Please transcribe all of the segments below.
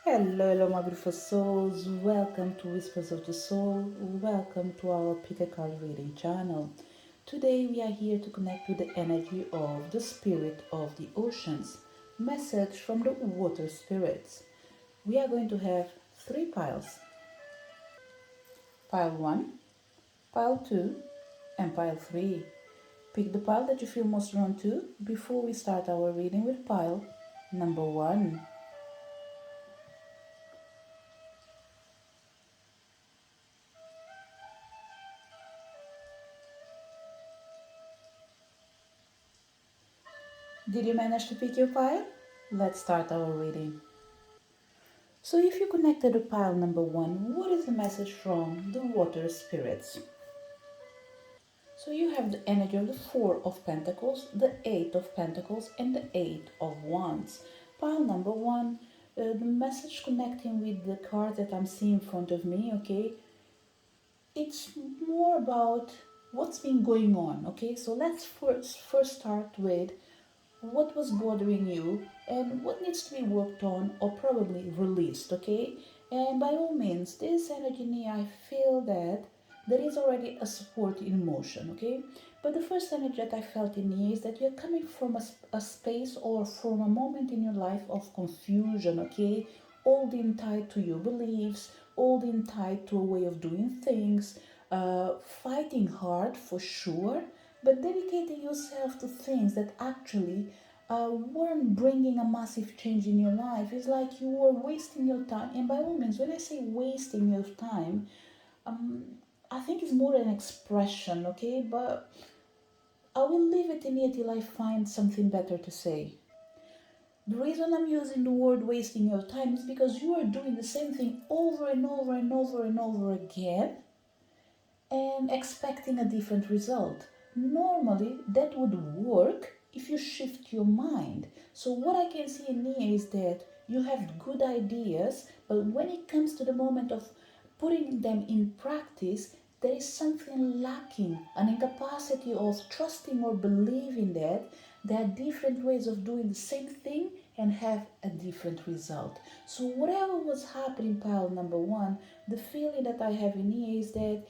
Hello, my beautiful souls. Welcome to Whispers of the Soul. Welcome to our Peter Card reading channel. Today we are here to connect with the energy of the spirit of the oceans. Message from the water spirits. We are going to have three piles. Pile 1, pile 2, and pile 3. Pick the pile that you feel most drawn to before we start our reading with pile number 1. Did you manage to pick your pile? Let's start our reading. So if you connected to pile number 1, what is the message from the water spirits? So you have the energy of the 4 of Pentacles, the 8 of Pentacles, and the 8 of Wands. Pile number 1, the message connecting with the card that I'm seeing in front of me, okay? It's more about what's been going on, okay? So let's first start with what was bothering you and what needs to be worked on or probably released, okay? And by all means, this energy here, I feel that there is already a support in motion, okay? But the first energy that I felt in here is that you're coming from a space or from a moment in your life of confusion, okay? Holding tight to your beliefs, holding tight to a way of doing things, fighting hard for sure, but dedicating yourself to things that actually weren't bringing a massive change in your life. It's like you were wasting your time. And by all means, when I say wasting your time, um, I think it's more an expression, okay? But I will leave it in here till I find something better to say. The reason I'm using the word wasting your time is because you are doing the same thing over and over and over and over again and expecting a different result. Normally, that would work if you shift your mind. So, what I can see in here is that you have good ideas, but when it comes to the moment of putting them in practice, there is something lacking, an incapacity of trusting or believing that there are different ways of doing the same thing and have a different result. So, whatever was happening, pile number 1, the feeling that I have in here is that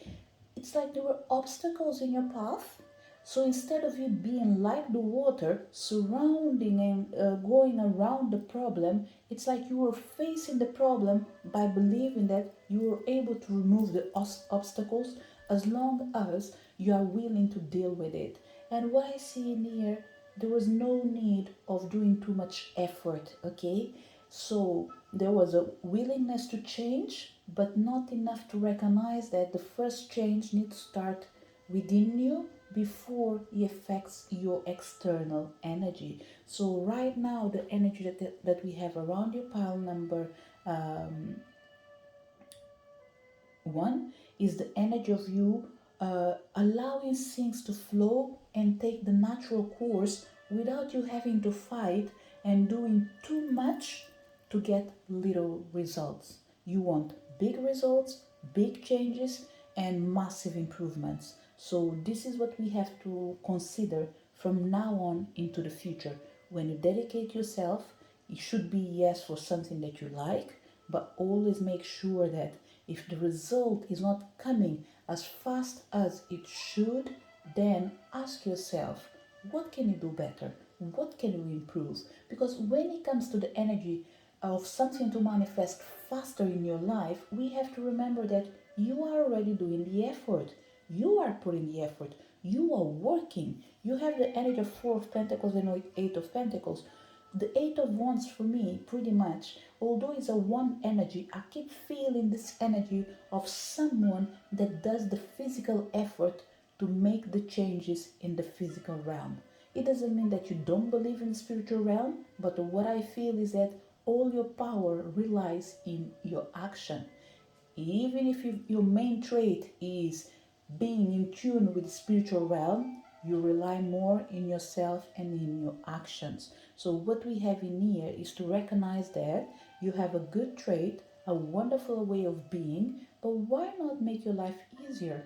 it's like there were obstacles in your path. So instead of you being like the water, surrounding and going around the problem, it's like you were facing the problem by believing that you were able to remove the obstacles as long as you are willing to deal with it. And what I see in here, there was no need of doing too much effort, okay? So there was a willingness to change, but not enough to recognize that the first change needs to start within you before it affects your external energy. So right now, the energy that we have around your pile number um, 1 is the energy of you allowing things to flow and take the natural course without you having to fight and doing too much to get little results. You want big results, big changes, and massive improvements. So, this is what we have to consider from now on into the future. When you dedicate yourself, it should be yes for something that you like, but always make sure that if the result is not coming as fast as it should, then ask yourself, what can you do better? What can you improve? Because when it comes to the energy of something to manifest faster in your life, we have to remember that you are already doing the effort. You are putting the effort. You are working. You have the energy of 4 of Pentacles and 8 of Pentacles. The 8 of Wands for me, pretty much, although it's a one energy, I keep feeling this energy of someone that does the physical effort to make the changes in the physical realm. It doesn't mean that you don't believe in the spiritual realm, but what I feel is that all your power relies in your action. Even if your main trait is being in tune with the spiritual realm, you rely more in yourself and in your actions. So, what we have in here is to recognize that you have a good trait, a wonderful way of being, but why not make your life easier?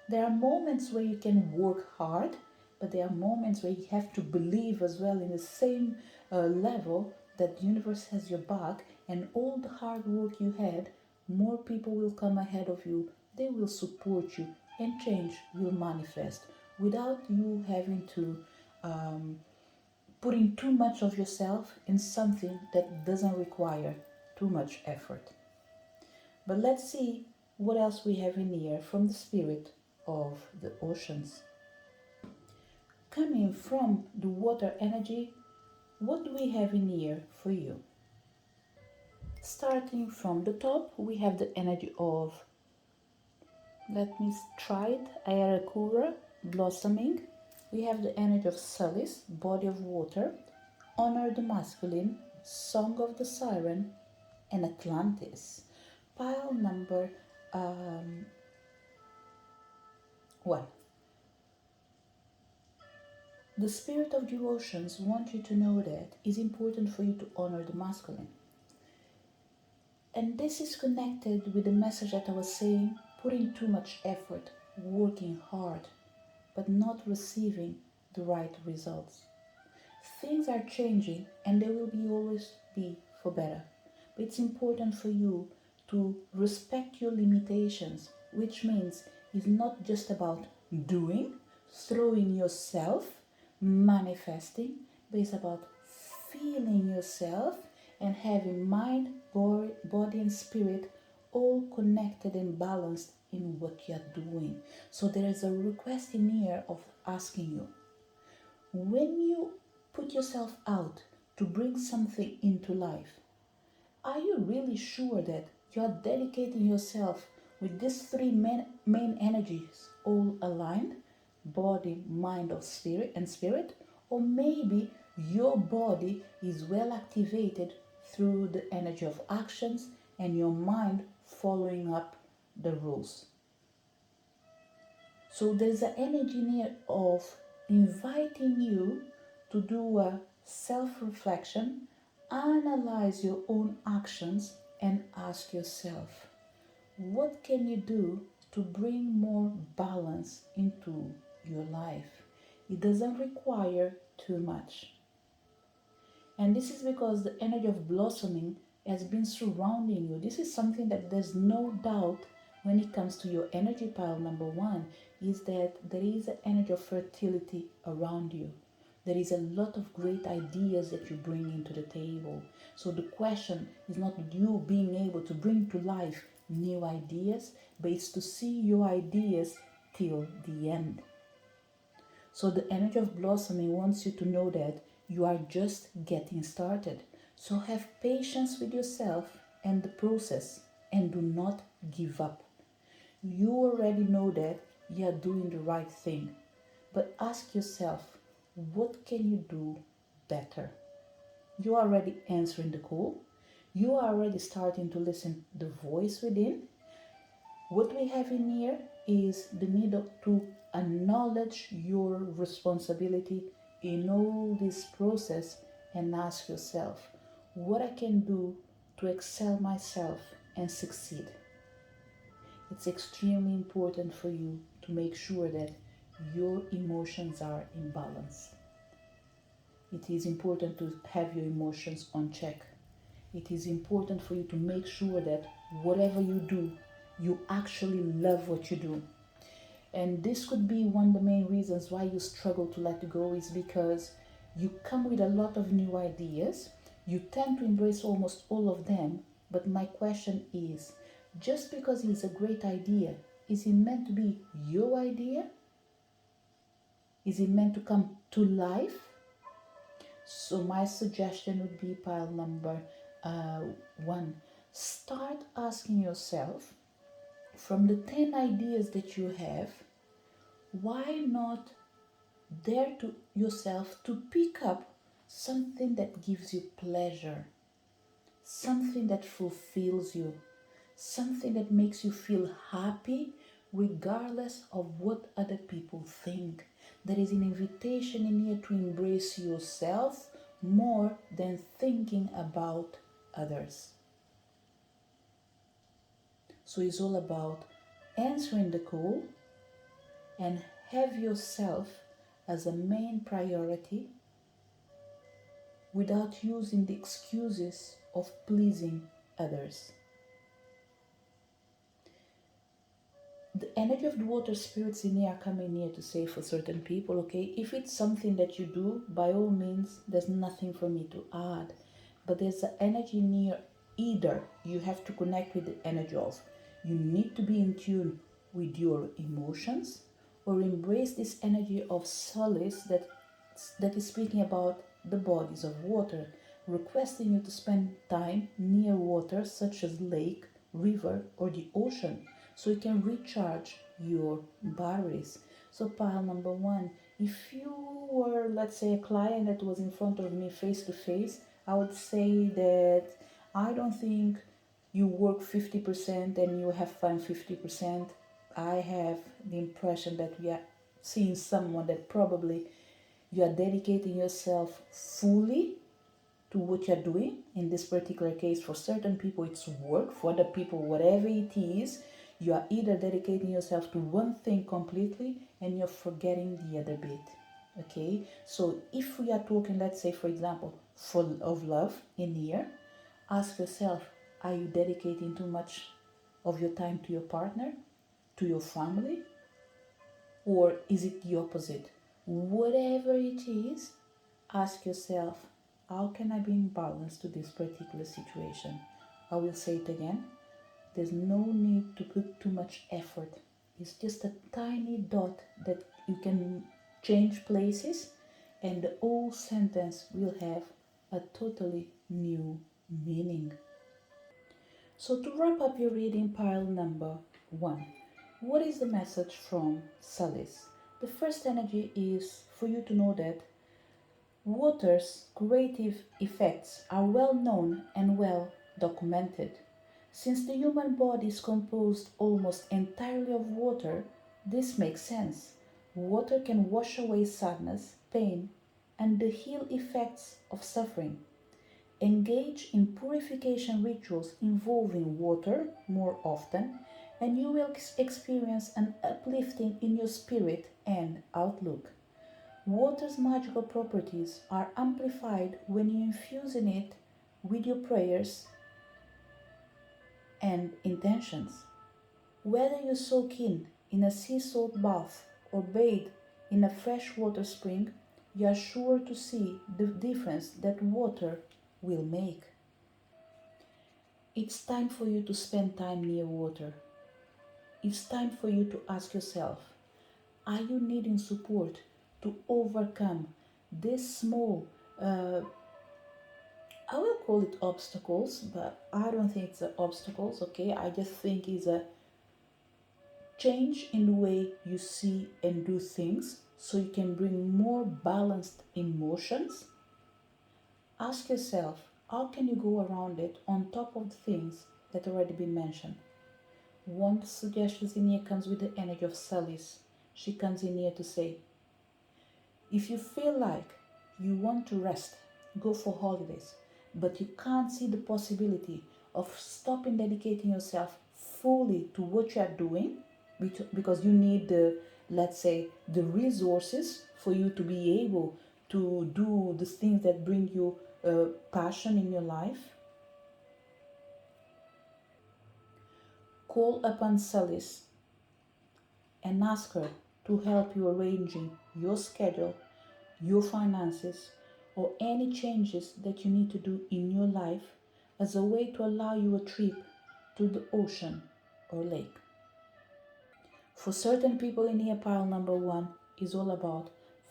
There are moments where you can work hard, but there are moments where you have to believe as well in the same level that the universe has your back And all the hard work you had, more people will come ahead of you, they will support you, and change will manifest without you having to putting too much of yourself in something that doesn't require too much effort. But let's see what else we have in here from the spirit of the oceans. Coming from the water energy, what do we have in here for you? Starting from the top, we have the energy of, let me try it, Ayakura, blossoming. We have the energy of Solace, body of water, Honor the masculine, Song of the siren, and Atlantis. Pile number 1. The spirit of the oceans wants you to know that it's important for you to honor the masculine. And this is connected with the message that I was saying, putting too much effort, working hard, but not receiving the right results. Things are changing and they will always be for better. But it's important for you to respect your limitations, which means it's not just about doing, throwing yourself, manifesting, but it's about feeling yourself and having mind, body, and spirit all connected and balanced in what you're doing. So there is a request in here of asking you, when you put yourself out to bring something into life, are you really sure that you're dedicating yourself with these three main energies all aligned? Body, mind, or spirit and spirit? Or maybe your body is well activated through the energy of actions and your mind following up the rules. So there's an energy here of inviting you to do a self-reflection, analyze your own actions, and ask yourself, what can you do to bring more balance into your life? It doesn't require too much. And this is because the energy of blossoming has been surrounding you. This is something that there's no doubt when it comes to your energy pile number 1, is that there is an energy of fertility around you. There is a lot of great ideas that you bring into the table. So the question is not you being able to bring to life new ideas, but it's to see your ideas till the end. So the energy of blossoming wants you to know that you are just getting started. So have patience with yourself and the process and do not give up. You already know that you are doing the right thing. But ask yourself, what can you do better? You are already answering the call. You are already starting to listen to the voice within. What we have in here is the need to acknowledge your responsibility in all this process and ask yourself, what I can do to excel myself and succeed. It's extremely important for you to make sure that your emotions are in balance. It is important to have your emotions on check. It is important for you to make sure that whatever you do, you actually love what you do. And this could be one of the main reasons why you struggle to let go, is because you come with a lot of new ideas. You tend to embrace almost all of them. But my question is, just because it's a great idea, is it meant to be your idea? Is it meant to come to life? So my suggestion would be pile number 1. Start asking yourself, from the 10 ideas that you have, why not dare to yourself to pick up something that gives you pleasure, something that fulfills you, something that makes you feel happy regardless of what other people think. There is an invitation in here to embrace yourself more than thinking about others. So it's all about answering the call and have yourself as a main priority without using the excuses of pleasing others. The energy of the water spirits in here are coming here to say for certain people, okay, if it's something that you do, by all means, there's nothing for me to add. But there's an energy near, either you have to connect with the energy of, you need to be in tune with your emotions, or embrace this energy of solace that is speaking about the bodies of water, requesting you to spend time near water such as lake, river, or the ocean, so you can recharge your batteries. So pile number one, if you were, let's say, a client that was in front of me face to face, I would say that I don't think you work 50% and you have fun 50%. I have the impression that we are seeing someone that probably you are dedicating yourself fully to what you're doing. In this particular case, for certain people it's work, for other people whatever it is, you are either dedicating yourself to one thing completely and you're forgetting the other bit. Okay, so if we are talking, let's say for example, full of love in here, ask yourself, are you dedicating too much of your time to your partner, to your family, or is it the opposite? Whatever it is, ask yourself, how can I bring balance to this particular situation? I will say it again. There's no need to put too much effort. It's just a tiny dot that you can change places, and the whole sentence will have a totally new meaning. So, to wrap up your reading, pile number one, what is the message from Solace? The first energy is for you to know that water's creative effects are well known and well documented. Since the human body is composed almost entirely of water, this makes sense. Water can wash away sadness, pain, and the heal effects of suffering. Engage in purification rituals involving water more often, and you will experience an uplifting in your spirit and outlook. Water's magical properties are amplified when you infuse in it with your prayers and intentions. Whether you soak in a sea salt bath or bathe in a freshwater spring, you are sure to see the difference that water will make. It's time for you to spend time near water. It's time for you to ask yourself, are you needing support to overcome this small, I will call it obstacles, but I don't think it's obstacles, okay? I just think it's a change in the way you see and do things so you can bring more balanced emotions. Ask yourself, how can you go around it on top of the things that already been mentioned? One suggestion in here comes with the energy of Salice. She comes in here to say, if you feel like you want to rest, go for holidays, but you can't see the possibility of stopping dedicating yourself fully to what you are doing, because you need the, let's say, the resources for you to be able to do the things that bring you passion in your life. Call upon Solace and ask her to help you arranging your schedule, your finances, or any changes that you need to do in your life as a way to allow you a trip to the ocean or lake. For certain people in here, pile number one is all about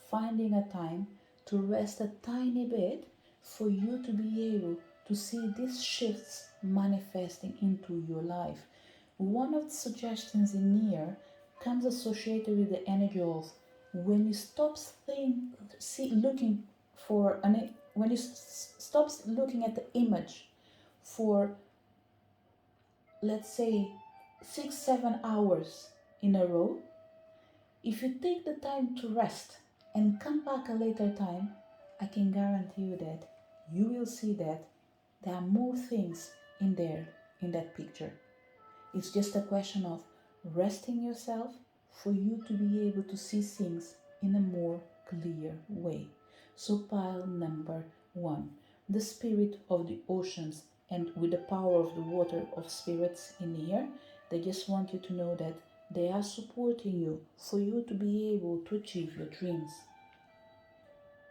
finding a time to rest a tiny bit for you to be able to see these shifts manifesting into your life. One of the suggestions in here comes associated with the energy of when you stop looking for when you stop looking at the image for, let's say, 6-7 hours in a row. If you take the time to rest and come back a later time, I can guarantee you that you will see that there are more things in there in that picture. It's just a question of resting yourself for you to be able to see things in a more clear way. So pile number one, the spirit of the oceans And with the power of the water of spirits in here, they just want you to know that they are supporting you for you to be able to achieve your dreams.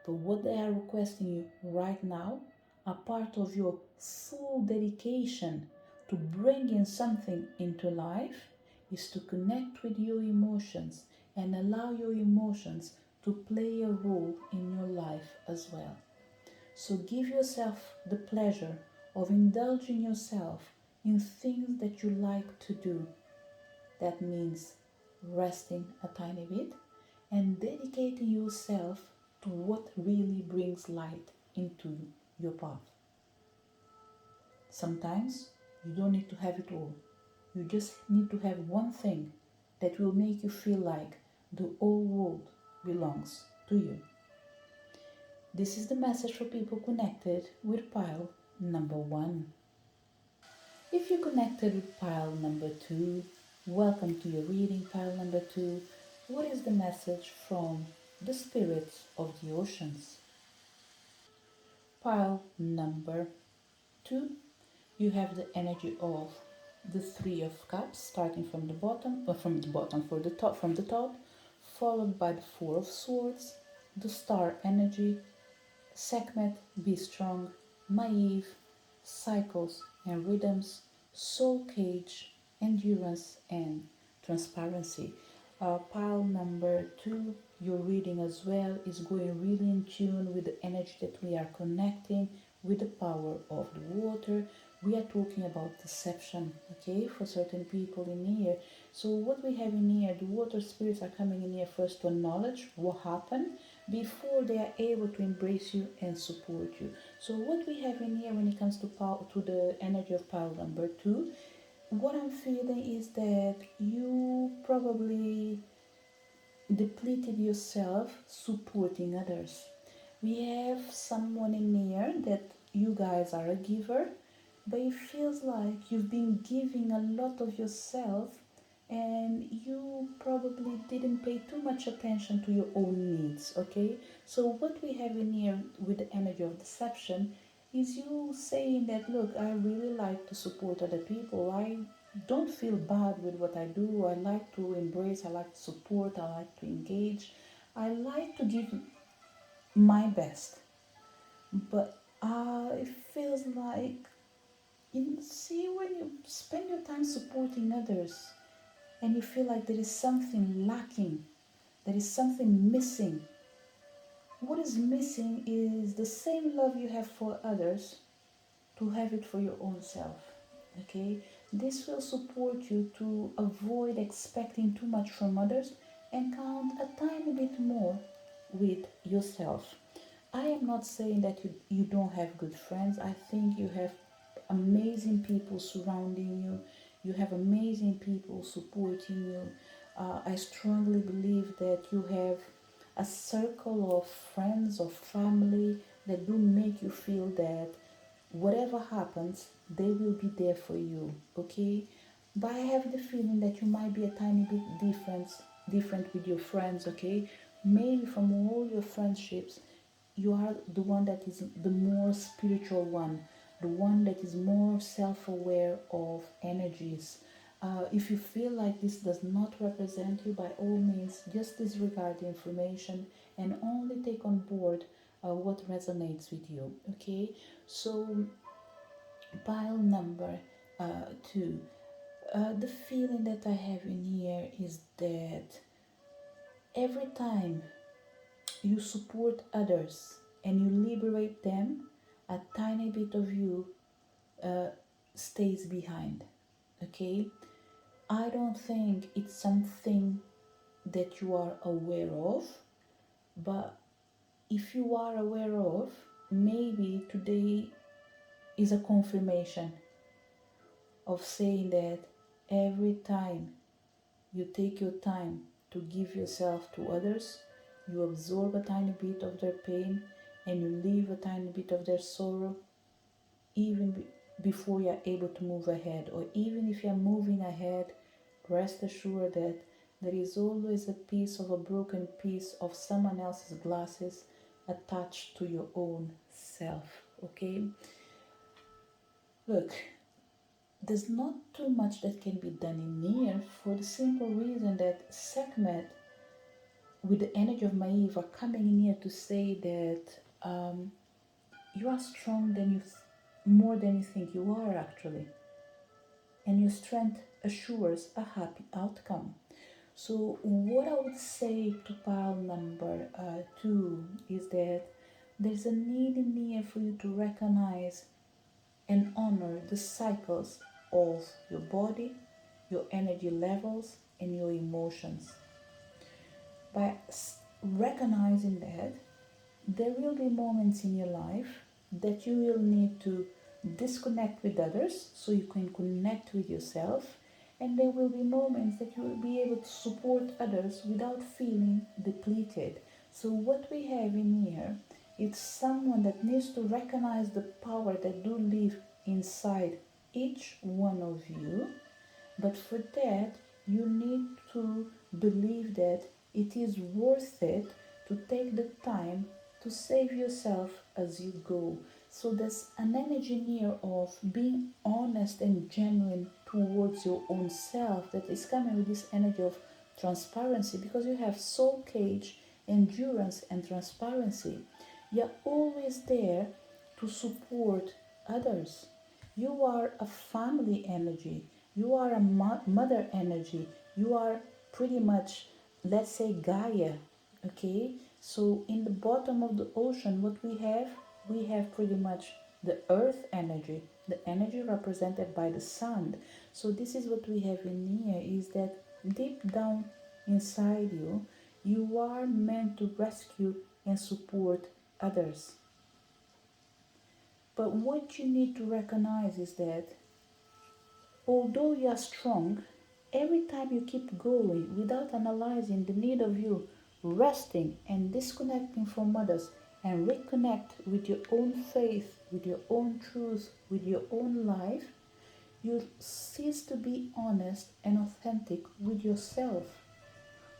But what they are requesting you right now, a part of your full dedication to bringing something into life, is to connect with your emotions and allow your emotions to play a role in your life as well. So give yourself the pleasure of indulging yourself in things that you like to do. That means resting a tiny bit and dedicating yourself to what really brings light into your path. Sometimes you don't need to have it all. You just need to have one thing that will make you feel like the whole world belongs to you. This is the message for people connected with pile number 1. If you connected with pile number 2, welcome to your reading, pile number 2. What is the message from the spirits of the oceans? Pile number 2, you have the energy of the 3 of Cups, starting from the bottom, from the top, followed by the 4 of Swords, the Star energy, Sekhmet, be strong, Maeve, cycles and rhythms, soul cage, endurance and transparency. Pile number 2, your reading as well is going really in tune with the energy that we are connecting with the power of the water. We are talking about deception, okay, for certain people in here. So what we have in here, the water spirits are coming in here first to acknowledge what happened before they are able to embrace you and support you. So what we have in here when it comes to the energy of pile number 2, what I'm feeling is that you probably depleted yourself supporting others. We have someone in here that you guys are a giver, but it feels like you've been giving a lot of yourself and you probably didn't pay too much attention to your own needs, okay? So what we have in here with the energy of deception is you saying that, look, I really like to support other people. I don't feel bad with what I do. I like to embrace, I like to support, I like to engage. I like to give my best. But it feels like, you see, when you spend your time supporting others and you feel like there is something lacking, there is something missing. What is missing is the same love you have for others to have it for your own self. Okay? This will support you to avoid expecting too much from others and count a tiny bit more with yourself. I am not saying that you don't have good friends. I think you have amazing people surrounding you. You have amazing people supporting you. I strongly believe that you have a circle of friends or family that do make you feel that whatever happens, they will be there for you, okay? But I have the feeling that you might be a tiny bit different with your friends, okay? Maybe from all your friendships, you are the one that is the more spiritual one, the one that is more self-aware of energies. If you feel like this does not represent you, by all means, just disregard the information and only take on board what resonates with you, okay? So pile number 2, the feeling that I have in here is that every time you support others and you liberate them, a tiny bit of you uh, stays behind. Okay? I don't think it's something that you are aware of, but if you are aware of, maybe today is a confirmation of saying that every time you take your time to give yourself to others, you absorb a tiny bit of their pain and you leave a tiny bit of their sorrow, even before you're able to move ahead. Or even if you're moving ahead, rest assured that there is always a piece of a broken piece of someone else's glasses attached to your own self, okay? Look, there's not too much that can be done in here for the simple reason that Sekhmet, with the energy of Maeve, are coming in here to say that you are strong more than you think you are actually, and your strength assures a happy outcome. So, what I would say to pile number two is that there's a need in here for you to recognize and honor the cycles of your body, your energy levels, and your emotions. By recognizing that, there will be moments in your life that you will need to disconnect with others so you can connect with yourself, and there will be moments that you will be able to support others without feeling depleted. So what we have in here is someone that needs to recognize the power that do live inside each one of you, but for that, you need to believe that it is worth it to take the time to save yourself as you go. So there's an energy here of being honest and genuine towards your own self that is coming with this energy of transparency, because you have soul cage, endurance, and transparency. You're always there to support others. You are a family energy. You are a mother energy. You are pretty much, let's say, Gaia. Okay? So, in the bottom of the ocean, what we have pretty much the earth energy, the energy represented by the sun. So, this is what we have in here is that deep down inside you, you are meant to rescue and support others. But what you need to recognize is that although you are strong, every time you keep going without analyzing the need of you resting and disconnecting from others and reconnect with your own faith, with your own truth, with your own life, you cease to be honest and authentic with yourself,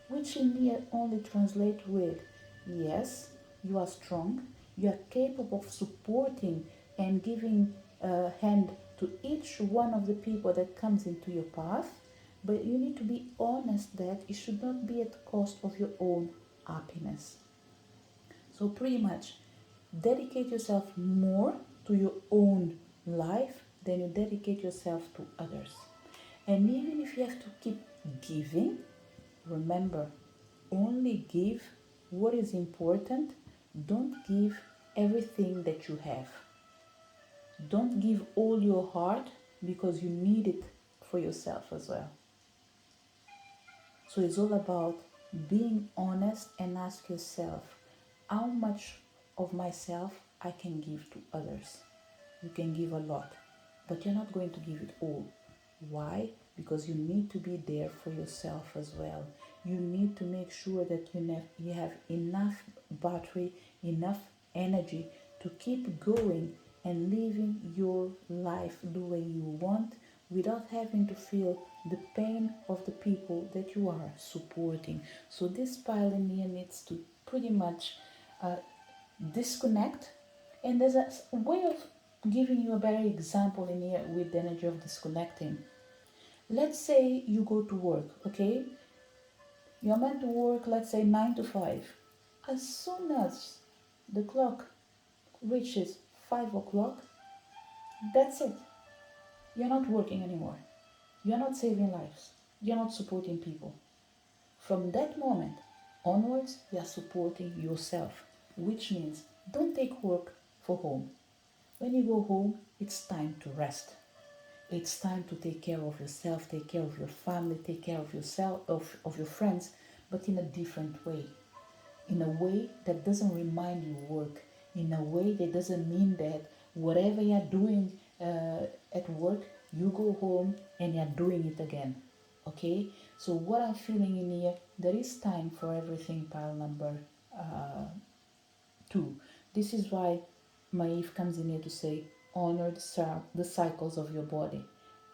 which in here only translate with yes, you are strong, you are capable of supporting and giving a hand to each one of the people that comes into your path, but you need to be honest that it should not be at the cost of your own happiness. So pretty much dedicate yourself more to your own life than you dedicate yourself to others. And even if you have to keep giving, remember, only give what is important. Don't give everything that you have. Don't give all your heart because you need it for yourself as well. So it's all about being honest and ask yourself how much of myself I can give to others. You can give a lot, but you're not going to give it all. Why? Because you need to be there for yourself as well. You need to make sure that you have enough battery, enough energy to keep going and living your life the way you want without having to feel the pain of the people that you are supporting. So this pioneer needs to pretty much uh, disconnect, and there's a way of giving you a better example in here with the energy of disconnecting. Let's say you go to work, okay? You're meant to work, let's say 9 to 5. As soon as the clock reaches 5 o'clock, that's it. You're not working anymore. You're not saving lives. You're not supporting people. From that moment onwards, you're supporting yourself, which means don't take work for home. When you go home, it's time to rest. It's time to take care of yourself, take care of your family, take care of yourself, of your friends, but in a different way. In a way that doesn't remind you work. In a way that doesn't mean that whatever you're doing at work, you go home and you're doing it again. Okay? So what I'm feeling in here, there is time for everything, pile number uh, 2. This is why Maeve comes in here to say honor the cycles of your body,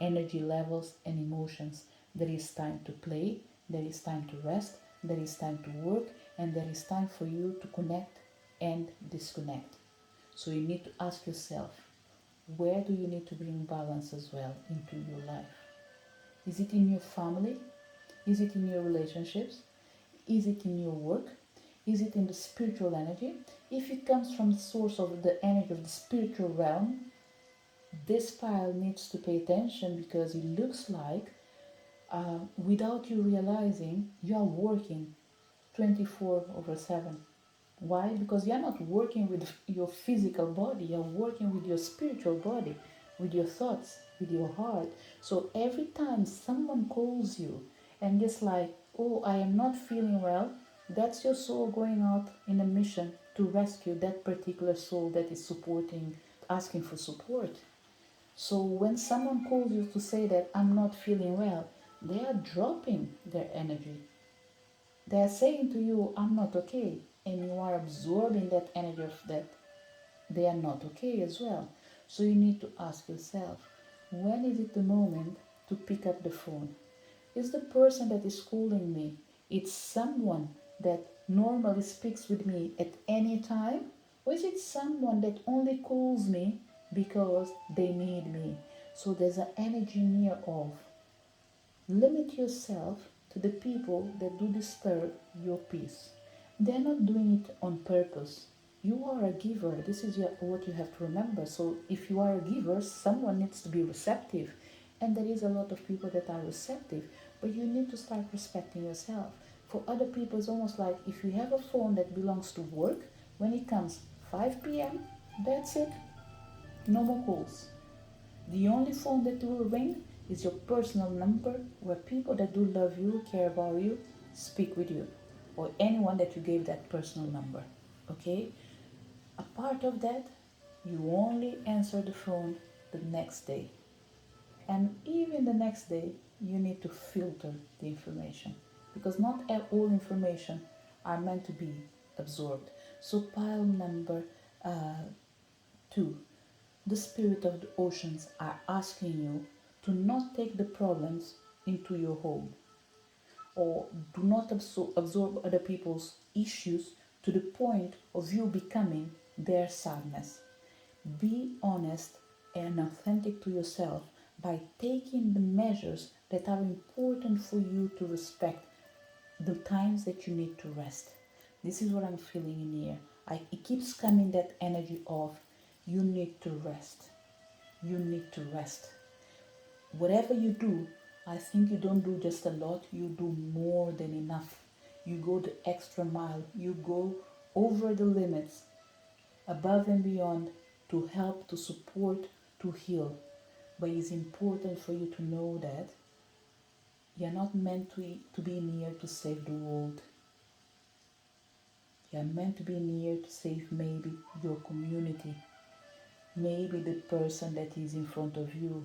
energy levels, and emotions. There is time to play, there is time to rest, there is time to work, and there is time for you to connect and disconnect. So you need to ask yourself, Where do you need to bring balance as well into your life? Is it in your family? Is it in your relationships? Is it in your work? Is it in the spiritual energy? If it comes from the source of the energy of the spiritual realm, this pile needs to pay attention because it looks like, without you realizing, you are working 24 over 7. Why? Because you're not working with your physical body, you're working with your spiritual body, with your thoughts, with your heart. So every time someone calls you and just like, oh, I am not feeling well, that's your soul going out in a mission to rescue that particular soul that is supporting, asking for support. So when someone calls you to say that I'm not feeling well, they are dropping their energy. They are saying to you, I'm not okay. And you are absorbing that energy of that they are not okay as well. So you need to ask yourself, when is it the moment to pick up the phone? Is the person that is calling me, it's someone that normally speaks with me at any time? Or is it someone that only calls me because they need me? So there's an energy near of. Limit yourself to the people that do disturb your peace. They're not doing it on purpose. You are a giver. This is what you have to remember. So if you are a giver, someone needs to be receptive. And there is a lot of people that are receptive. But you need to start respecting yourself. For other people, it's almost like if you have a phone that belongs to work, when it comes 5 p.m., that's it. No more calls. The only phone that will ring is your personal number where people that do love you, care about you, speak with you, or anyone that you gave that personal number. Okay? A part of that, you only answer the phone the next day. And even the next day, you need to filter the information because not all information are meant to be absorbed. So, pile number 2, the spirit of the oceans are asking you to not take the problems into your home or do not absorb other people's issues to the point of you becoming their sadness. Be honest and authentic to yourself by taking the measures that are important for you to respect the times that you need to rest. This is what I'm feeling in here. It keeps coming that energy of you need to rest. You need to rest. Whatever you do, I think you don't do just a lot, you do more than enough. You go the extra mile, you go over the limits, above and beyond to help, to support, to heal. But it's important for you to know that you're not meant to be near to save the world. You're meant to be near to save maybe your community, maybe the person that is in front of you.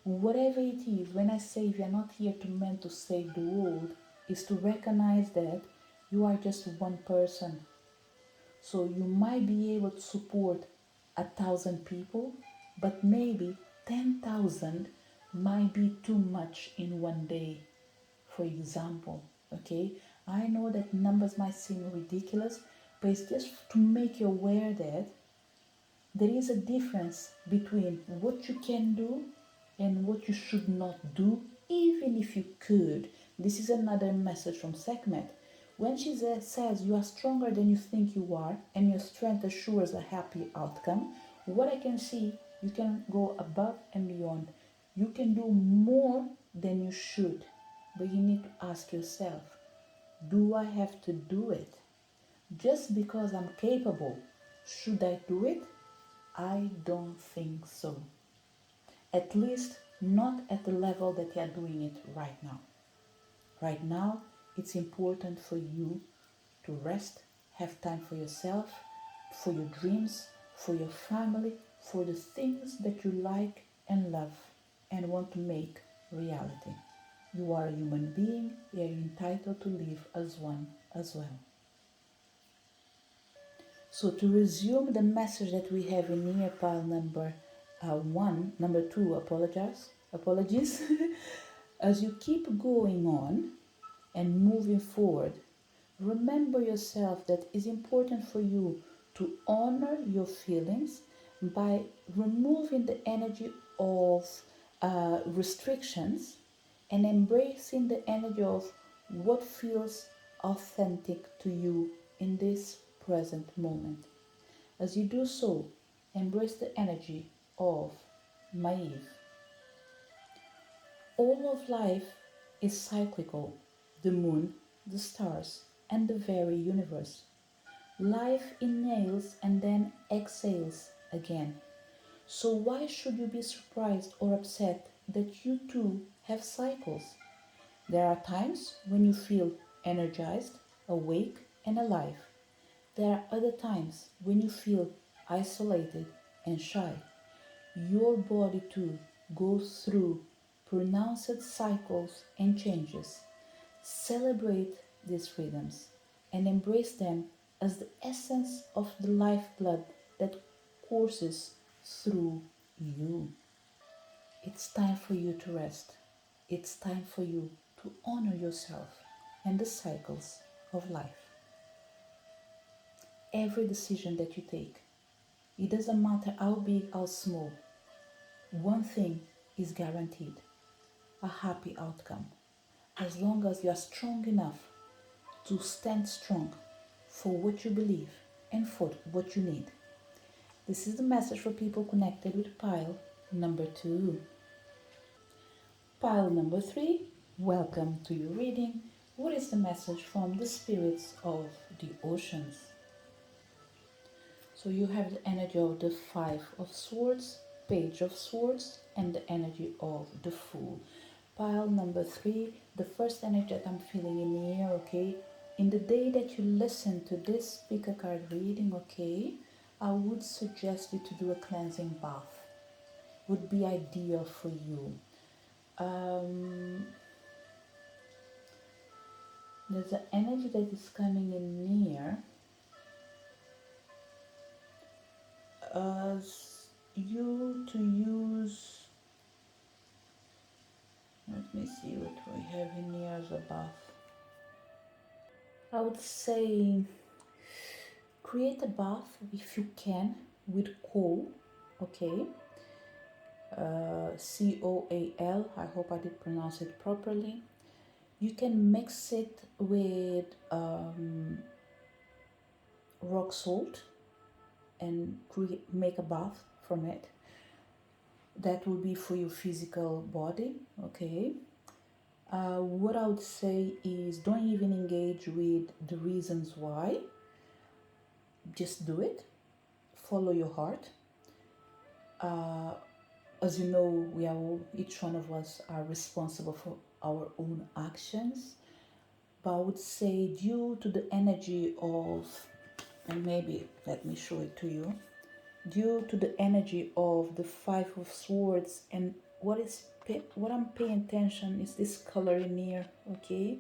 Whatever it is, when I say we are not here to meant to save the world, is to recognize that you are just one person. So you might be able to support 1,000 people, but maybe 10,000 might be too much in one day, for example. Okay, I know that numbers might seem ridiculous, but it's just to make you aware that there is a difference between what you can do and what you should not do, even if you could. This is another message from Sekhmet. When she says you are stronger than you think you are and your strength assures a happy outcome, what I can see, you can go above and beyond. You can do more than you should, but you need to ask yourself, do I have to do it? Just because I'm capable, should I do it? I don't think so. At least not at the level that you are doing it right now. Right now, it's important for you to rest, have time for yourself, for your dreams, for your family, for the things that you like and love and want to make reality. You are a human being, you are entitled to live as one as well. So to resume the message that we have in here, pile number 2, apologies. As you keep going on and moving forward, remember yourself that it's important for you to honor your feelings, by removing the energy of restrictions and embracing the energy of what feels authentic to you in this present moment. As you do so, embrace the energy of Maeve. All of life is cyclical: the moon, the stars, and the very universe. Life inhales and then exhales again. So, why should you be surprised or upset that you too have cycles? There are times when you feel energized, awake, and alive. There are other times when you feel isolated and shy. Your body too goes through pronounced cycles and changes. Celebrate these rhythms and embrace them as the essence of the lifeblood that courses through you. It's time for you to rest. It's time for you to honor yourself and the cycles of life. Every decision that you take, it doesn't matter how big or small, one thing is guaranteed: a happy outcome. As long as you are strong enough to stand strong for what you believe and for what you need. This is the message for people connected with pile number 2. Pile number 3, welcome to your reading. What is the message from the spirits of the oceans? So you have the energy of the Five of Swords, Page of Swords, and the energy of the Fool. Pile number 3, the first energy that I'm feeling in the air, okay? In the day that you listen to this speaker card reading, okay, I would suggest you to do a cleansing bath. Would be ideal for you. There's an energy that is coming in near as you to use. Let me see what we have in here as a bath. I would say create a bath if you can with coal, okay? COAL, I hope I did pronounce it properly. You can mix it with rock salt and make a bath from it. That will be for your physical body, okay? What I would say is don't even engage with the reasons why. Just do it. Follow your heart. As you know, we are all, each one of us are responsible for our own actions. But I would say due to the energy of, and maybe let me show it to you, due to the energy of the Five of Swords, and what I'm paying attention is this color in here, okay?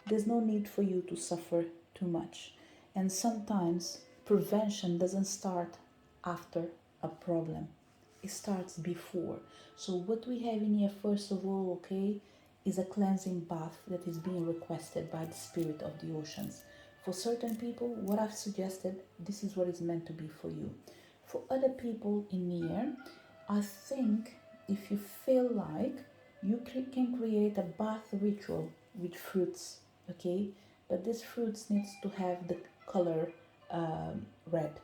There's no need for you to suffer too much. And sometimes prevention doesn't start after a problem. It starts before. So what we have in here, first of all, okay, is a cleansing bath that is being requested by the spirit of the oceans. For certain people, what I've suggested, this is what is meant to be for you. For other people in here, I think if you feel like, you can create a bath ritual with fruits, okay? But this fruits needs to have the color red.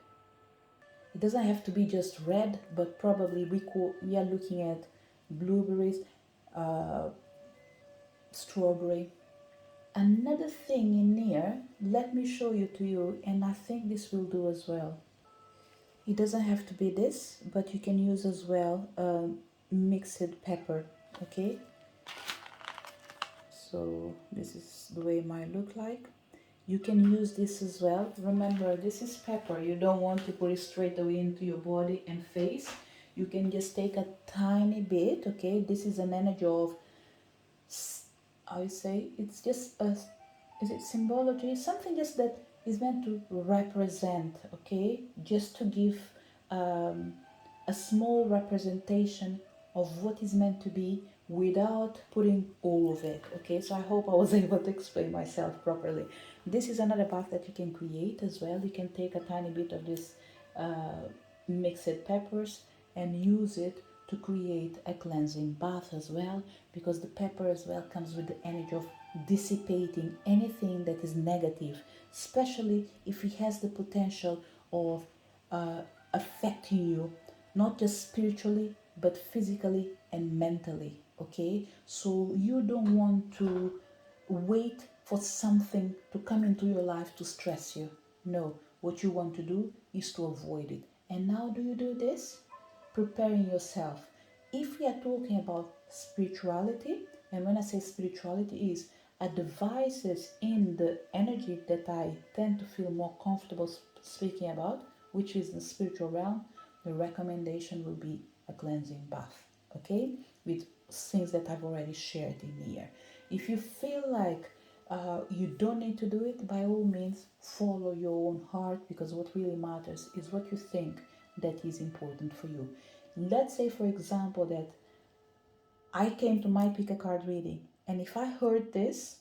It doesn't have to be just red, but probably we are looking at blueberries, strawberry. Another thing in here, let me show you to you, and I think this will do as well. It doesn't have to be this, but you can use as well mixed pepper, okay? So this is the way it might look like. You can use this as well. Remember, this is pepper. You don't want to put it straight away into your body and face. You can just take a tiny bit, okay? This is an energy of, I would say, it's just a, is it symbology? Something just that is meant to represent, okay? Just to give a small representation of what is meant to be without putting all of it, okay? So I hope I was able to explain myself properly. This is another bath that you can create as well. You can take a tiny bit of this mixed peppers and use it to create a cleansing bath as well, because the pepper as well comes with the energy of dissipating anything that is negative, especially if it has the potential of uh, affecting you, not just spiritually but physically and mentally. Okay, so you don't want to wait for something to come into your life to stress you. No, what you want to do is to avoid it. And how do you do this? Preparing yourself. If we are talking about spirituality, and when I say spirituality is a devices in the energy that I tend to feel more comfortable speaking about, which is the spiritual realm, the recommendation will be a cleansing bath. Okay, with things that I've already shared in here. If you feel like you don't need to do it, by all means follow your own heart, because what really matters is what you think that is important for you. Let's say, for example, that I came to my pick a card reading, and if I heard this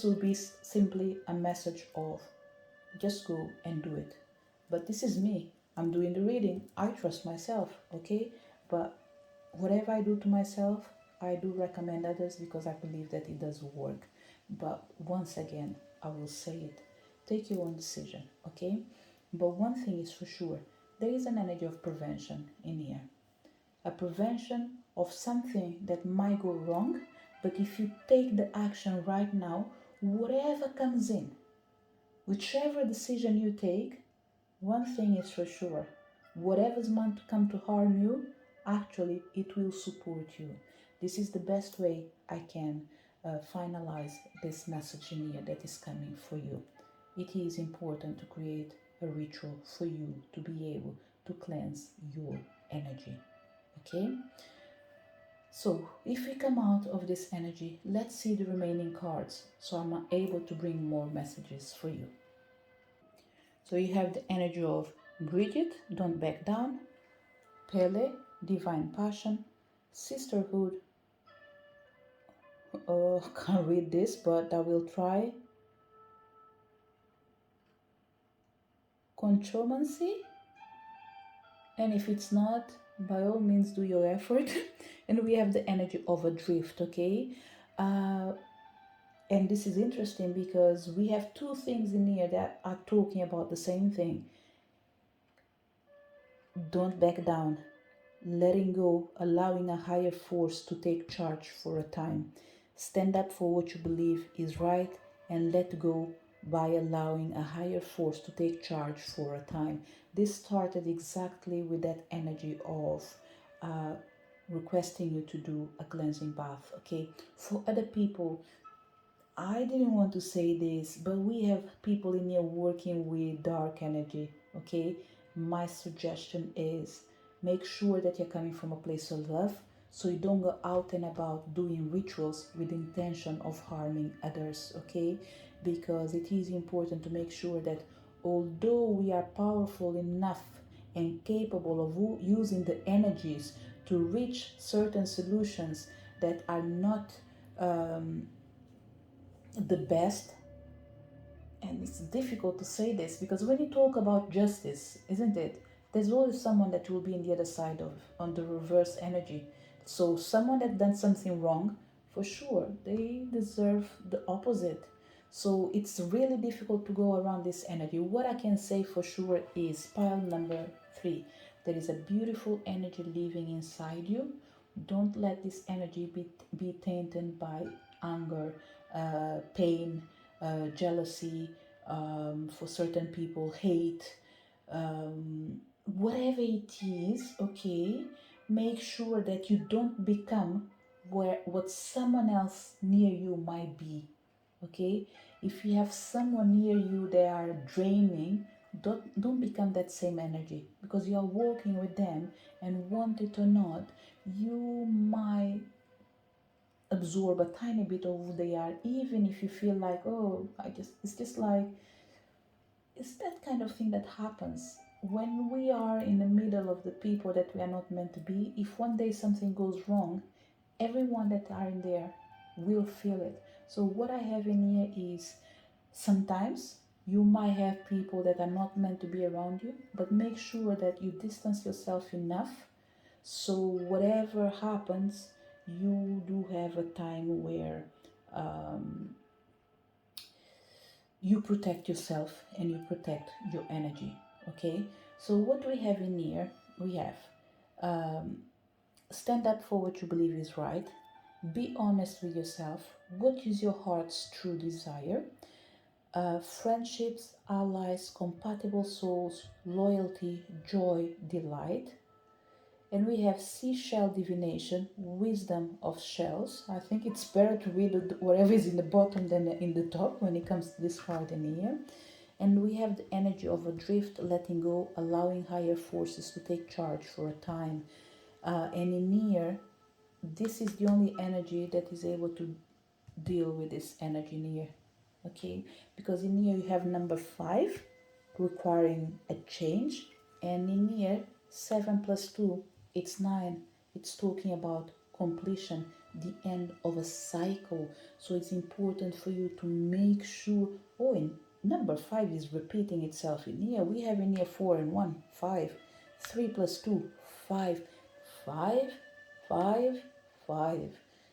will be simply a message of just go and do it. But this is me. I'm doing the reading. I trust myself, okay? But whatever I do to myself, I do recommend others because I believe that it does work. But once again, I will say it. Take your own decision, okay? But one thing is for sure, there is an energy of prevention in here. A prevention of something that might go wrong, but if you take the action right now, whatever comes in, whichever decision you take, one thing is for sure, whatever's meant to come to harm you, actually it will support you. This is the best way I can finalize this message in here that is coming for you. It is important to create a ritual for you to be able to cleanse your energy. Okay? So, if we come out of this energy, let's see the remaining cards so I'm able to bring more messages for you. So you have the energy of Bridget, don't back down, Pele, divine passion, sisterhood. Can't read this, but I will try. Contromancy, and if it's not, by all means do your effort. And we have the energy of adrift, okay? Uh, and this is interesting because we have two things in here that are talking about the same thing. Don't back down, letting go, allowing a higher force to take charge for a time. Stand up for what you believe is right and let go by allowing a higher force to take charge for a time. This started exactly with that energy of uh, requesting you to do a cleansing bath. Okay, for other people, I didn't want to say this, but we have people in here working with dark energy. Okay, my suggestion is make sure that you're coming from a place of love, so you don't go out and about doing rituals with intention of harming others. Okay, because it is important to make sure that although we are powerful enough and capable of using the energies to reach certain solutions that are not the best, and it's difficult to say this because when you talk about justice, isn't it, there's always someone that will be in the other side of on the reverse energy. So someone that done something wrong, for sure they deserve the opposite. So it's really difficult to go around this energy. What I can say for sure is pile number 3, there is a beautiful energy living inside you. Don't let this energy be tainted by anger, pain, jealousy, for certain people, hate, whatever it is, okay, make sure that you don't become where what someone else near you might be, okay? If you have someone near you they are draining, don't become that same energy, because you are working with them, and want it or not, you might absorb a tiny bit of who they are, even if you feel like, oh, it's just like, it's that kind of thing that happens when we are in the middle of the people that we are not meant to be. If one day something goes wrong, everyone that are in there will feel it. So what I have in here is sometimes You might have people that are not meant to be around you, but make sure that you distance yourself enough so whatever happens, you do have a time where um, you protect yourself and you protect your energy. Okay, so what we have in here, we have um, stand up for what you believe is right, be honest with yourself, what is your heart's true desire, friendships, allies, compatible souls, loyalty, joy, delight. And we have seashell divination, wisdom of shells. I think it's better to read whatever is in the bottom than in the top when it comes to this card in here. And we have the energy of adrift, letting go, allowing higher forces to take charge for a time. And in here, this is the only energy that is able to deal with this energy in here. Okay, because in here you have number 5 requiring a change, and in here 7 plus 2 it's 9. It's talking about completion, the end of a cycle. So it's important for you to make sure. Oh, and number 5 is repeating itself in here. We have in here 4 and 1 5, 3 plus 2 5, 5, 5, 5.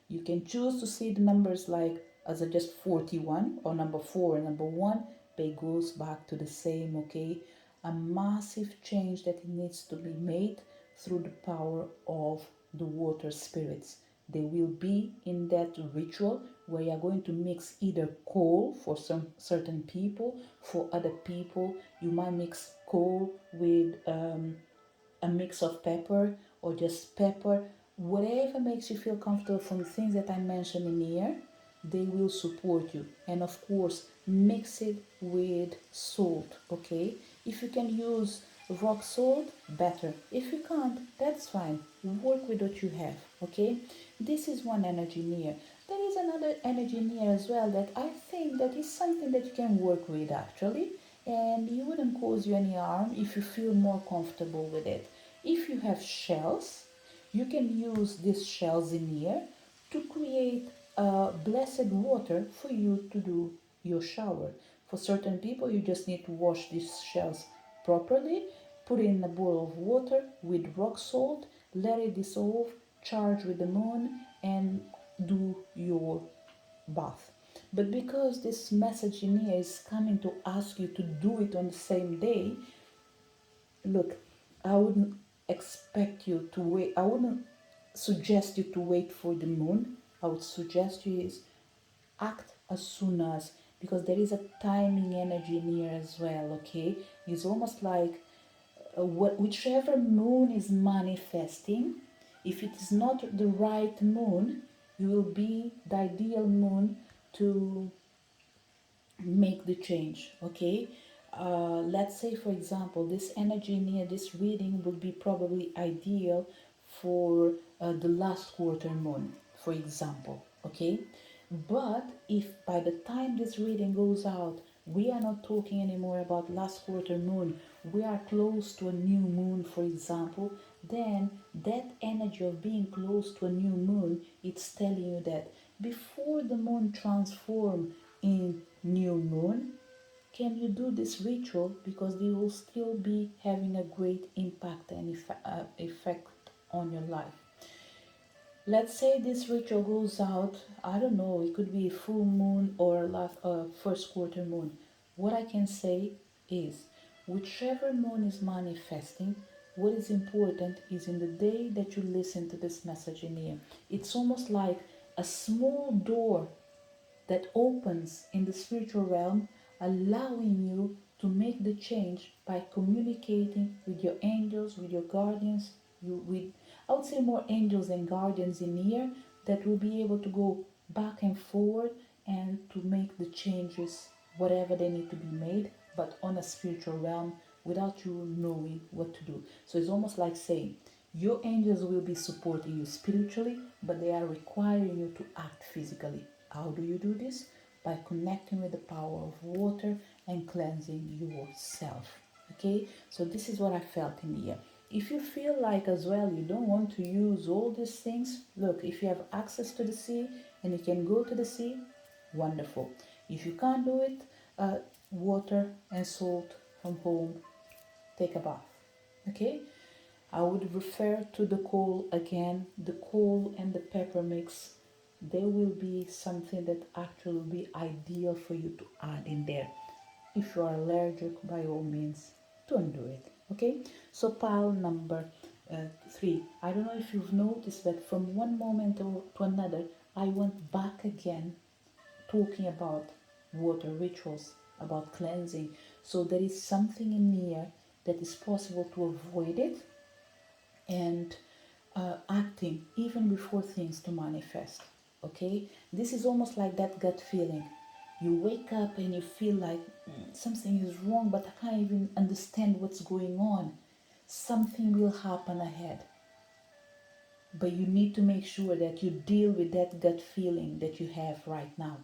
You can choose to see the numbers like as a just 41 or number 4 and number 1, but it goes back to the same. Okay, a massive change that needs to be made through the power of the water spirits. They will be in that ritual where you're going to mix either coal for some certain people, for other people you might mix coal with a mix of pepper or just pepper, whatever makes you feel comfortable. From the things that I mentioned in here, they will support you. And of course, mix it with salt. Okay, if you can use rock salt, better. If you can't, that's fine, work with what you have. Okay, this is one energy near. There is another energy near as well that I think that is something that you can work with actually, and it wouldn't cause you any harm if you feel more comfortable with it. If you have shells, you can use these shells in here to create blessed water for you to do your shower. For certain people, you just need to wash these shells properly, put it in a bowl of water with rock salt, let it dissolve, charge with the moon, and do your bath. But because this message in here is coming to ask you to do it on the same day, look, I wouldn't expect you to wait. I wouldn't suggest you to wait for the moon. I would suggest you is act as soon as, because there is a timing energy in here as well. Okay, it's almost like whichever moon is manifesting, if it is not the right moon, you will be the ideal moon to make the change. Okay, let's say for example this energy near this reading would be probably ideal for the last quarter moon, for example. Okay, but if by the time this reading goes out we are not talking anymore about last quarter moon, we are close to a new moon, for example, then that energy of being close to a new moon, it's telling you that before the moon transform in new moon, can you do this ritual, because they will still be having a great impact and effect on your life. Let's say this ritual goes out, I don't know, it could be full moon or first quarter moon. What I can say is, whichever moon is manifesting, what is important is in the day that you listen to this message in here, it's almost like a small door that opens in the spiritual realm, allowing you to make the change by communicating with your angels, with your guardians, with, I would say, more angels and guardians in here that will be able to go back and forward and to make the changes, whatever they need to be made, but on a spiritual realm without you knowing what to do. So it's almost like saying, your angels will be supporting you spiritually, but they are requiring you to act physically. How do you do this? By connecting with the power of water and cleansing yourself. Okay, so this is what I felt in here. If you feel like as well you don't want to use all these things, look, if you have access to the sea and you can go to the sea, wonderful. If you can't do it, water and salt from home, take a bath. Okay? I would refer to the coal again. The coal and the pepper mix, there will be something that actually will be ideal for you to add in there. If you are allergic, by all means, don't do it. Okay? So, pile number 3. I don't know if you've noticed that from one moment to another, I went back again talking about water rituals, about cleansing. So, there is something in here that is possible to avoid it and acting even before things to manifest. Okay, this is almost like that gut feeling. You wake up and you feel like something is wrong, but I can't even understand what's going on. Something will happen ahead, but you need to make sure that you deal with that gut feeling that you have right now.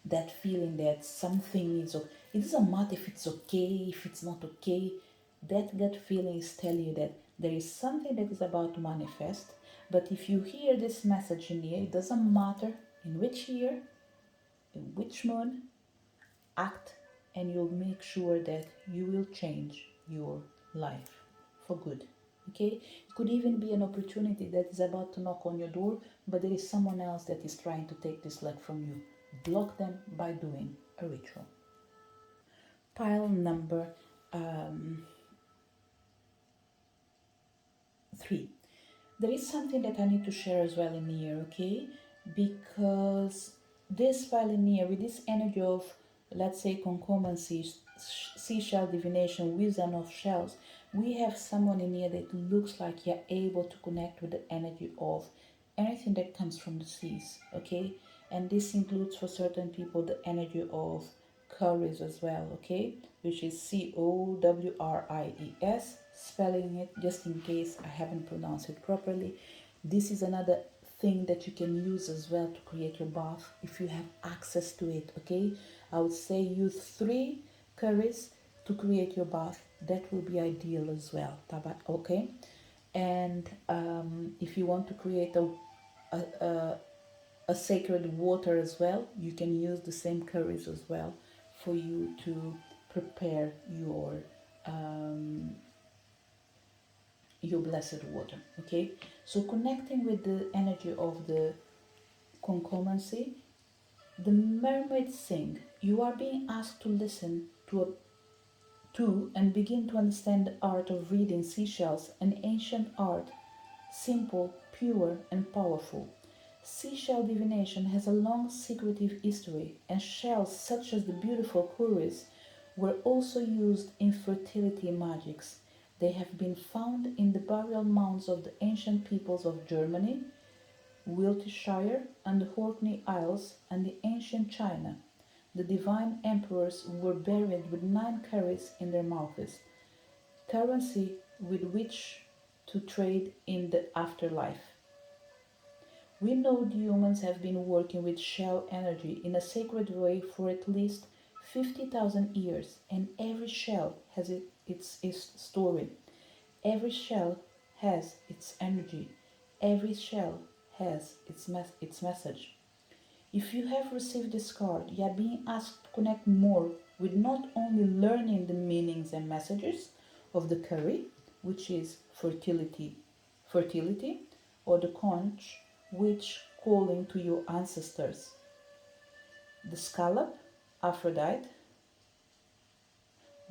That feeling that something is okay. It doesn't matter if it's okay, if it's not okay. That gut feeling is telling you that there is something that is about to manifest. But if you hear this message in here, it doesn't matter in which year, in which moon, act, and you'll make sure that you will change your life for good. Okay, it could even be an opportunity that is about to knock on your door, but there is someone else that is trying to take this luck from you. Block them by doing a ritual. Pile number um, 3. There is something that I need to share as well in here, okay? Because this pile in here, with this energy of, let's say, concommency, seashell divination, wisdom of shells, we have someone in here that looks like you're able to connect with the energy of anything that comes from the seas, okay? And this includes for certain people the energy of curries as well, okay? Which is Cowries, spelling it just in case I haven't pronounced it properly. This is another thing that you can use as well to create your bath if you have access to it, okay? I would say use 3 curries to create your bath. That will be ideal as well, okay? And if you want to create a, a, a sacred water as well, you can use the same curries as well for you to prepare your blessed water. Okay, so connecting with the energy of the concommency, the mermaids sing. You are being asked to listen to and begin to understand the art of reading seashells, an ancient art, simple, pure, and powerful. Seashell divination has a long secretive history, and shells such as the beautiful cowries were also used in fertility magics. They have been found in the burial mounds of the ancient peoples of Germany, Wiltshire, and the Orkney Isles, and the ancient China. The divine emperors were buried with 9 carats in their mouths, currency with which to trade in the afterlife. We know the humans have been working with shell energy in a sacred way for at least 50,000 years, and every shell has its story. Every shell has its energy. Every shell has its message. If you have received this card, you are being asked to connect more with not only learning the meanings and messages of the curry, which is fertility, or the conch, which calling to your ancestors. The scallop, Aphrodite.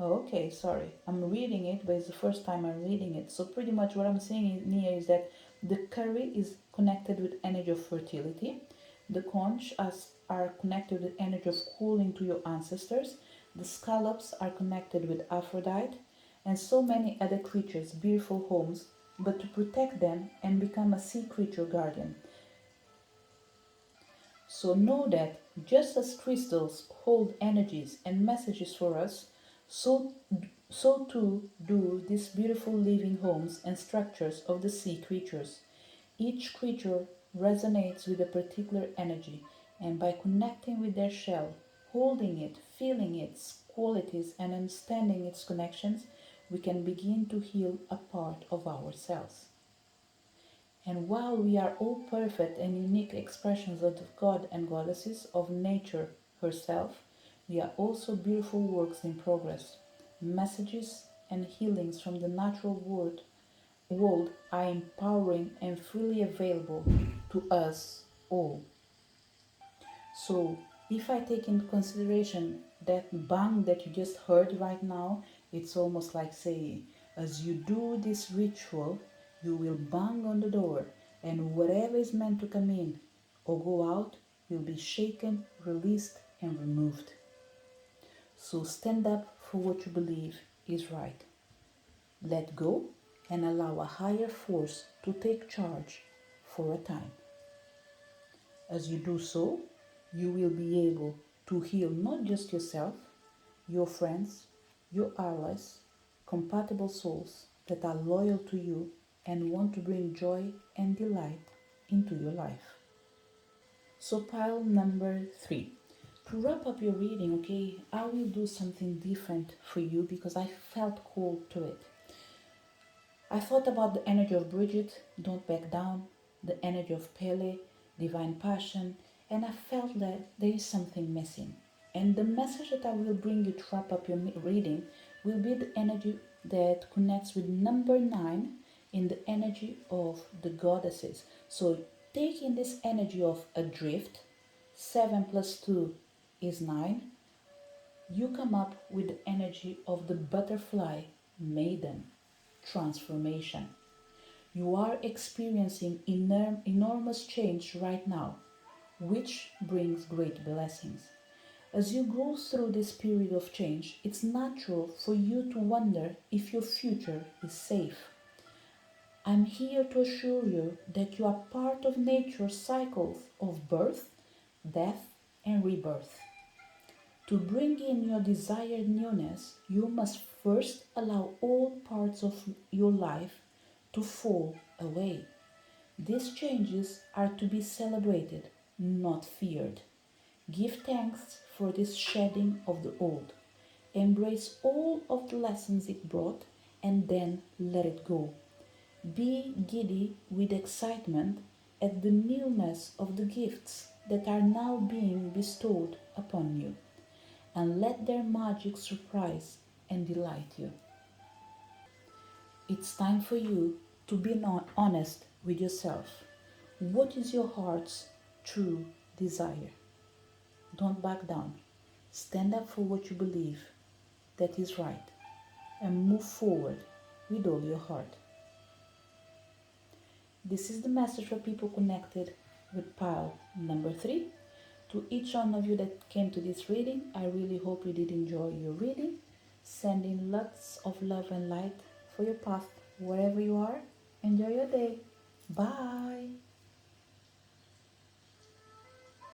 Oh, okay, sorry. I'm reading it, but it's the first time I'm reading it. So pretty much what I'm saying here is that the curry is connected with energy of fertility. The conch are connected with energy of calling to your ancestors. The scallops are connected with Aphrodite, and so many other creatures, beautiful homes, but to protect them and become a sea creature guardian. So know that just as crystals hold energies and messages for us, so, so too do these beautiful living homes and structures of the sea creatures. Each creature resonates with a particular energy, and by connecting with their shell, holding it, feeling its qualities, and understanding its connections, we can begin to heal a part of ourselves. And while we are all perfect and unique expressions of the God and goddesses of nature herself, We are also beautiful works in progress. Messages and healings from the natural world are empowering and freely available to us all. So, if I take into consideration that bang that you just heard right now, it's almost like saying, as you do this ritual, you will bang on the door, and whatever is meant to come in or go out will be shaken, released, and removed. So, stand up for what you believe is right. Let go and allow a higher force to take charge for a time. As you do so, you will be able to heal not just yourself, your friends, your allies, compatible souls that are loyal to you and want to bring joy and delight into your life. So, pile number 3. To wrap up your reading, okay, I will do something different for you because I felt called to it. I thought about the energy of Bridget, Don't Back Down, the energy of Pele, Divine Passion, and I felt that there is something missing. And the message that I will bring you to wrap up your reading will be the energy that connects with number 9 in the energy of the goddesses. So, taking this energy of adrift, 7 plus 2 is 9, you come up with the energy of the butterfly maiden, transformation. You are experiencing enormous change right now, which brings great blessings. As you go through this period of change, it's natural for you to wonder if your future is safe. I'm here to assure you that you are part of nature's cycles of birth, death, and rebirth. To bring in your desired newness, you must first allow all parts of your life to fall away. These changes are to be celebrated, not feared. Give thanks for this shedding of the old. Embrace all of the lessons it brought and then let it go. Be giddy with excitement at the newness of the gifts that are now being bestowed upon you, and let their magic surprise and delight you. It's time for you to be honest with yourself. What is your heart's true desire? Don't back down. Stand up for what you believe that is right and move forward with all your heart. This is the message for people connected with pile number 3. To each one of you that came to this reading, I really hope you did enjoy your reading. Sending lots of love and light for your path wherever you are. Enjoy your day. Bye.